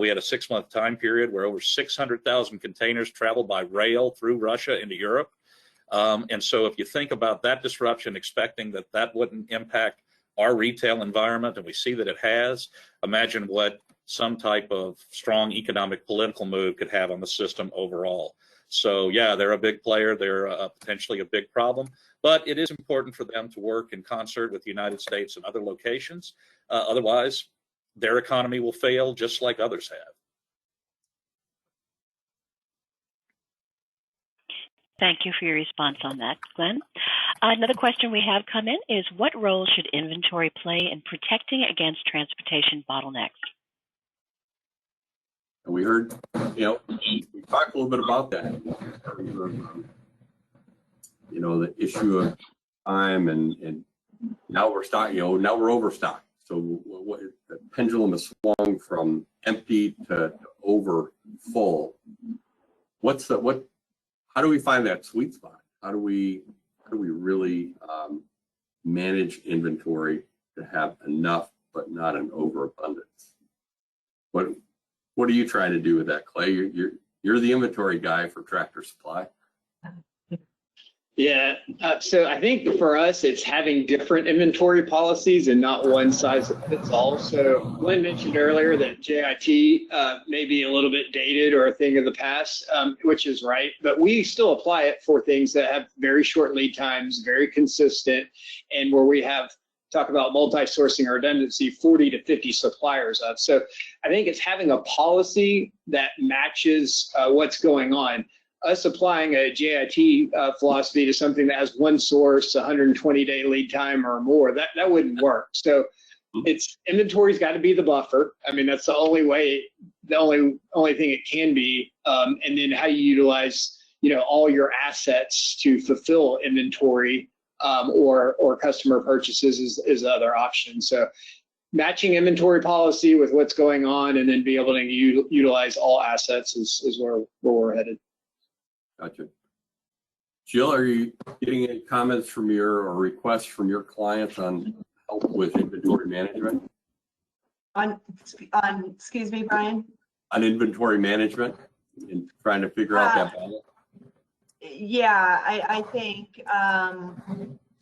We had a 6-month time period where over 600,000 containers traveled by rail through Russia into Europe. And so if you think about that disruption, expecting that wouldn't impact our retail environment, and we see that it has, imagine what some type of strong economic political move could have on the system overall. So yeah, they're a big player. They're potentially a big problem, but it is important for them to work in concert with the United States and other locations. Otherwise, their economy will fail just like others have. Thank you for your response on that, Glenn. Another question we have come in is, what role should inventory play in protecting against transportation bottlenecks? We heard, we talked a little bit about that. The issue of time, and now we're now we're overstocked. So the pendulum has swung from empty to over full. How do we find that sweet spot? How do we really manage inventory to have enough but not an overabundance? What are you trying to do with that, Clay? You're the inventory guy for Tractor Supply. Yeah, so I think for us, it's having different inventory policies and not one size fits all. So Glenn mentioned earlier that JIT may be a little bit dated or a thing of the past, which is right, but we still apply it for things that have very short lead times, very consistent, and where we have, talk about multi-sourcing or redundancy, 40 to 50 suppliers of. So I think it's having a policy that matches what's going on. Us applying a JIT philosophy to something that has one source, 120-day lead time or more, that wouldn't work. So it's inventory's got to be the buffer. I mean, that's the only way, the only thing it can be. And then how you utilize, all your assets to fulfill inventory or customer purchases is the other option. So matching inventory policy with what's going on, and then be able to utilize all assets is where we're headed. Gotcha. Jill, are you getting any comments from or requests from your clients on help with inventory management? Excuse me, Brian? On inventory management and trying to figure out that balance? Yeah, I think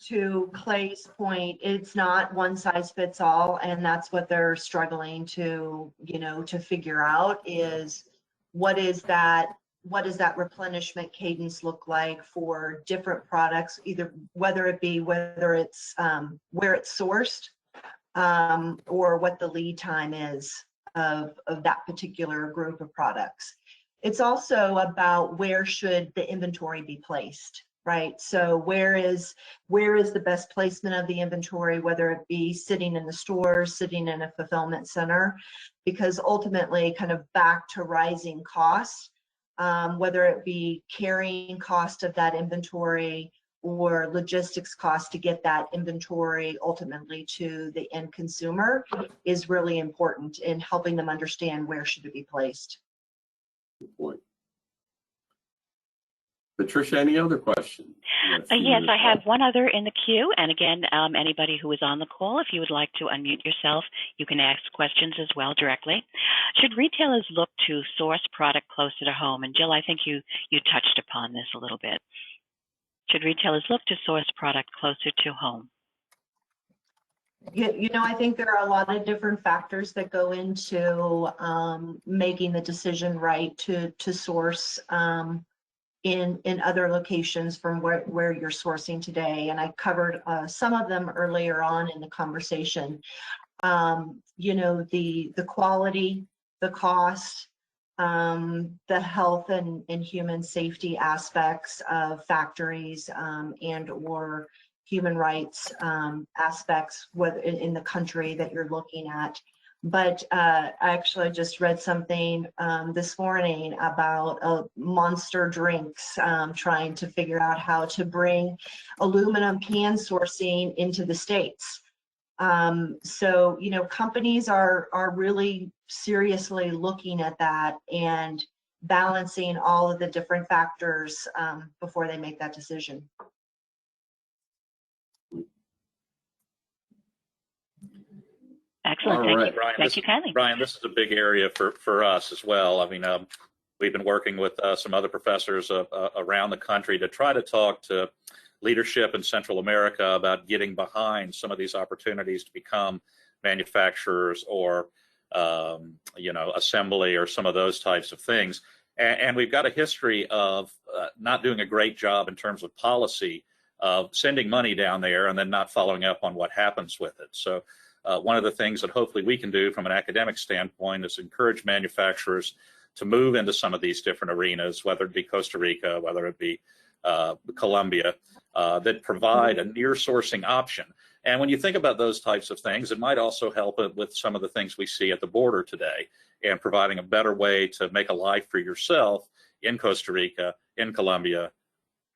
to Clay's point, it's not one size fits all, and that's what they're struggling to figure out is what is that replenishment cadence look like for different products, either whether it's where it's sourced or what the lead time is of that particular group of products. It's also about where should the inventory be placed, right? So where is the best placement of the inventory, whether it be sitting in the stores, sitting in a fulfillment center, because ultimately kind of back to rising costs, whether it be carrying cost of that inventory or logistics cost to get that inventory ultimately to the end consumer is really important in helping them understand where should it be placed. Good point. Patricia, any other questions? Yes, I have one other in the queue. And again, anybody who is on the call, if you would like to unmute yourself, you can ask questions as well directly. Should retailers look to source product closer to home? And Jill, I think you touched upon this a little bit. Should retailers look to source product closer to home? I think there are a lot of different factors that go into making the decision right to source in other locations from where you're sourcing today. And I covered some of them earlier on in the conversation. You know, the quality, the cost, the health and human safety aspects of factories, and or human rights aspects, whether in the country that you're looking at. But I actually just read something this morning about Monster Drinks trying to figure out how to bring aluminum can sourcing into the States. So, you know, companies are really seriously looking at that and balancing all of the different factors before they make that decision. Excellent. All Thank right. you. Brian, Thank you kindly. Brian, this is a big area for us as well. I mean, we've been working with some other professors around the country to try to talk to leadership in Central America about getting behind some of these opportunities to become manufacturers or, you know, assembly or some of those types of things. And we've got a history of not doing a great job in terms of policy of sending money down there and then not following up on what happens with it. So one of the things that hopefully we can do from an academic standpoint is encourage manufacturers to move into some of these different arenas, whether it be Costa Rica, whether it be Colombia, that provide a near sourcing option. And when you think about those types of things, it might also help with some of the things we see at the border today and providing a better way to make a life for yourself in Costa Rica, in Colombia,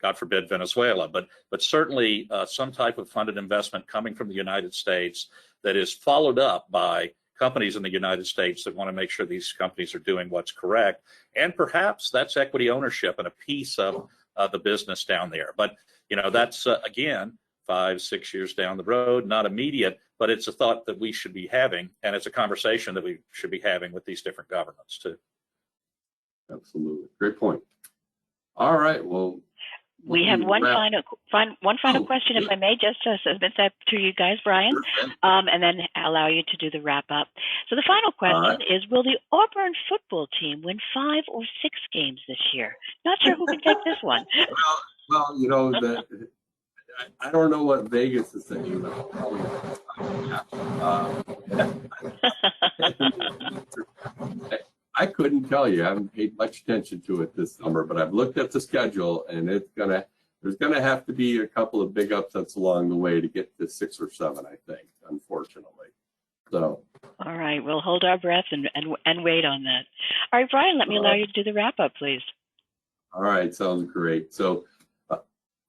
God forbid Venezuela, but certainly some type of funded investment coming from the United States that is followed up by companies in the United States that want to make sure these companies are doing what's correct. And perhaps that's equity ownership and a piece of the business down there. But, you know, that's, again, 5-6 years down the road, not immediate, but it's a thought that we should be having. And it's a conversation that we should be having with these different governments, too. Absolutely. Great point. All right. Well, We have one final question, if I may, just to submit that to you guys, Brian, and then allow you to do the wrap up. So the final question is, will the Auburn football team win 5 or 6 games this year? Not sure who can take this one. Well, you know, I don't know what Vegas is thinking about. I couldn't tell you. I haven't paid much attention to it this summer, but I've looked at the schedule, and there's gonna have to be a couple of big upsets along the way to get to 6 or 7, I think, unfortunately. So. All right, we'll hold our breath and wait on that. All right, Brian, let me allow you to do the wrap up, please. All right, sounds great. So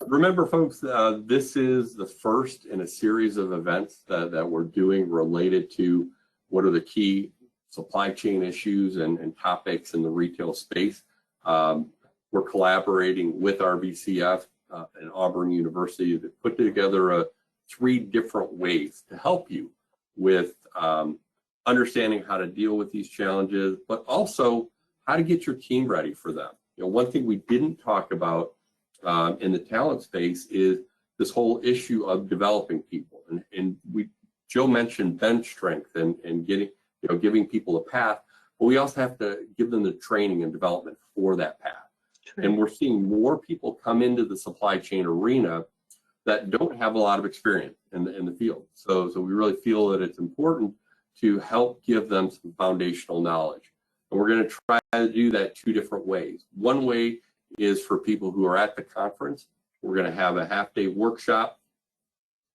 remember, folks, this is the first in a series of events that we're doing related to what are the key supply chain issues and topics in the retail space. We're collaborating with RVCF and Auburn University to put together 3 different ways to help you with understanding how to deal with these challenges, but also how to get your team ready for them. You know, one thing we didn't talk about in the talent space is this whole issue of developing people. And Jill mentioned bench strength and giving people a path, but we also have to give them the training and development for that path. True. And we're seeing more people come into the supply chain arena that don't have a lot of experience in the field. So we really feel that it's important to help give them some foundational knowledge. And we're going to try to do that 2 different ways. One way is for people who are at the conference. We're going to have a half-day workshop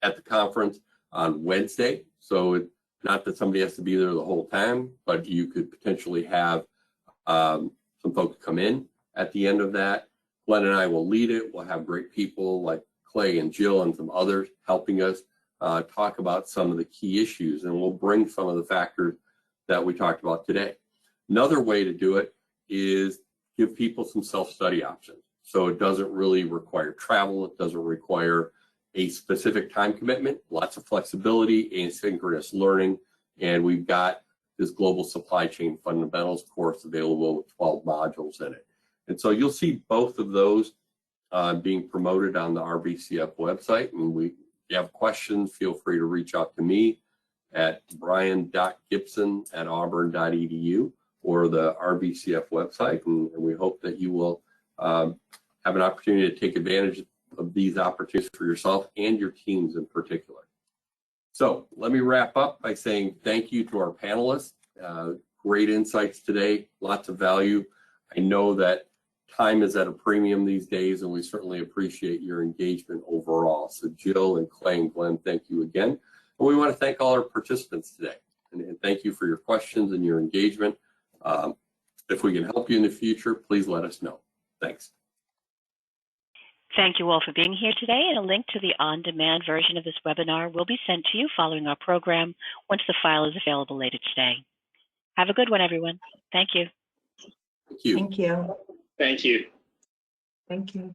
at the conference on Wednesday. So not that somebody has to be there the whole time, but you could potentially have some folks come in at the end of that. Glenn and I will lead it. We'll have great people like Clay and Jill and some others helping us talk about some of the key issues, and we'll bring some of the factors that we talked about today. Another way to do it is give people some self-study options. So it doesn't really require travel. It doesn't require a specific time commitment, lots of flexibility, asynchronous learning, and we've got this global supply chain fundamentals course available with 12 modules in it. And so you'll see both of those being promoted on the RVCF website. And if you have questions, feel free to reach out to me at brian.gibson@auburn.edu or the RVCF website. And we hope that you will have an opportunity to take advantage of these opportunities for yourself and your teams in particular. So let me wrap up by saying thank you to our panelists. Great insights today, lots of value. I know that time is at a premium these days, and we certainly appreciate your engagement overall. So Jill and Clay and Glenn, thank you again. And we want to thank all our participants today. And thank you for your questions and your engagement. If we can help you in the future, please let us know. Thanks. Thank you all for being here today, and a link to the on-demand version of this webinar will be sent to you following our program once the file is available later today. Have a good one, everyone. Thank you. Thank you. Thank you. Thank you. Thank you.